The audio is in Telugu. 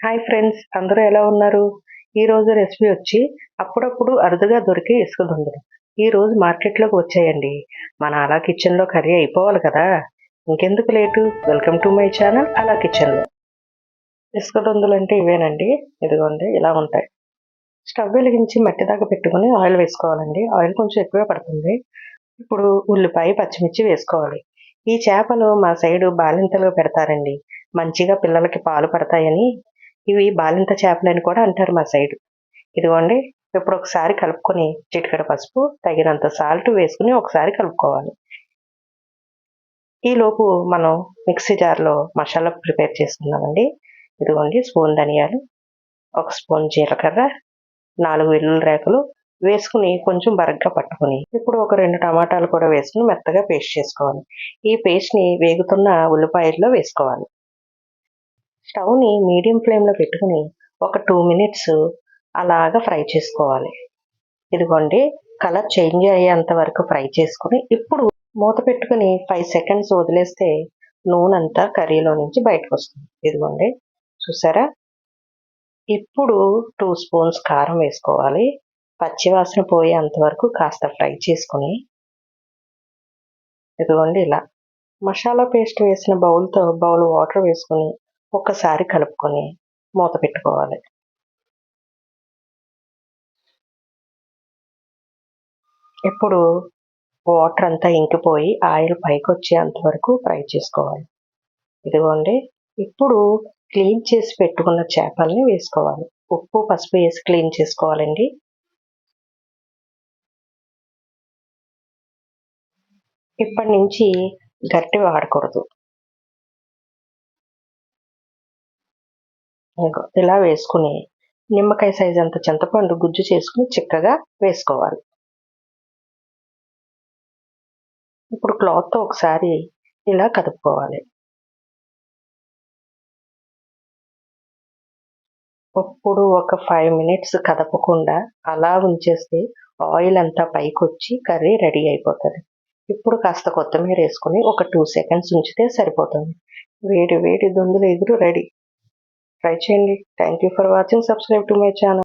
హాయ్ ఫ్రెండ్స్, అందరూ ఎలా ఉన్నారు? ఈరోజు రెసిపీ వచ్చి అప్పుడప్పుడు అరుదుగా దొరికే ఇసుక దుండలు. ఈరోజు మార్కెట్లోకి వచ్చాయండి. మన అలా కిచెన్లో కర్రీ అయిపోవాలి కదా. ఇంకెందుకు late, welcome to my channel అలా కిచెన్లో. ఇసుక దుండలు అంటే ఇవేనండి. ఇదిగోండి ఇలా ఉంటాయి. స్టవ్ వెలిగించి మట్టి దాకా పెట్టుకుని ఆయిల్ వేసుకోవాలండి. ఆయిల్ కొంచెం ఎక్కువే పడుతుంది. ఇప్పుడు ఉల్లిపాయ, పచ్చిమిర్చి వేసుకోవాలి. ఈ చేపలు మా సైడు బాలింతలుగా పెడతారండి. మంచిగా పిల్లలకి పాలు పడతాయని ఇవి బాలింత చేపలని కూడా అంటారు మా సైడు. ఇదిగోండి, ఇప్పుడు ఒకసారి కలుపుకొని చిటికెడు పసుపు, తగినంత సాల్ట్ వేసుకుని ఒకసారి కలుపుకోవాలి. ఈలోపు మనం మిక్సీ జార్లో మసాలా ప్రిపేర్ చేసుకుందామండి. ఇదిగోండి, స్పూన్ ధనియాలు, ఒక స్పూన్ జీలకర్ర, 4 వెల్లుల్లి రేఖలు వేసుకుని కొంచెం బరగ్గా పట్టుకొని ఇప్పుడు ఒక 2 టమాటాలు కూడా వేసుకుని మెత్తగా పేస్ట్ చేసుకోవాలి. ఈ పేస్ట్ని వేగుతున్న ఉల్లిపాయల్లో వేసుకోవాలి. స్టవ్ని మీడియం ఫ్లేమ్లో పెట్టుకుని ఒక 2 మినిట్స్ అలాగా ఫ్రై చేసుకోవాలి. ఇదిగోండి, కలర్ చేంజ్ అయ్యేంత వరకు ఫ్రై చేసుకుని ఇప్పుడు మూత పెట్టుకుని 5 సెకండ్స్ వదిలేస్తే నూనె అంతా కర్రీలో నుంచి బయటకు వస్తుంది. ఇదిగోండి, చూసారా? ఇప్పుడు 2 స్పూన్స్ కారం వేసుకోవాలి. పచ్చివాసన పోయేంత వరకు కాస్త ఫ్రై చేసుకుని ఇదిగోండి ఇలా మసాలా పేస్ట్ వేసిన బౌల్ వాటర్ వేసుకుని ఒక్కసారి కలుపుకొని మూత పెట్టుకోవాలి. ఇప్పుడు వాటర్ అంతా ఇంకిపోయి ఆయిల్ పైకి వచ్చేంత వరకు ఫ్రై చేసుకోవాలి. ఇదిగోండి, ఇప్పుడు క్లీన్ చేసి పెట్టుకున్న చేపల్ని వేసుకోవాలి. ఉప్పు, పసుపు వేసి క్లీన్ చేసుకోవాలండి. ఇప్పటి నుంచి గరిటె వాడకూడదు. ఇలా వేసుకుని నిమ్మకాయ సైజ్ అంత చింతపండు గుజ్జు చేసుకుని చిక్కగా వేసుకోవాలి. ఇప్పుడు క్లాత్తో ఒకసారి ఇలా కదుపుకోవాలి. ఇప్పుడు ఒక 5 మినిట్స్ కదపకుండా అలా ఉంచేస్తే ఆయిల్ అంతా పైకొచ్చి కర్రీ రెడీ అయిపోతుంది. ఇప్పుడు కాస్త కొత్తిమీర వేసుకుని ఒక 2 సెకండ్స్ ఉంచితే సరిపోతుంది. వేడి వేడి దొందుల ఎగురు రెడీ. ట్రై చేయండి. Thank you for watching. Subscribe to my channel.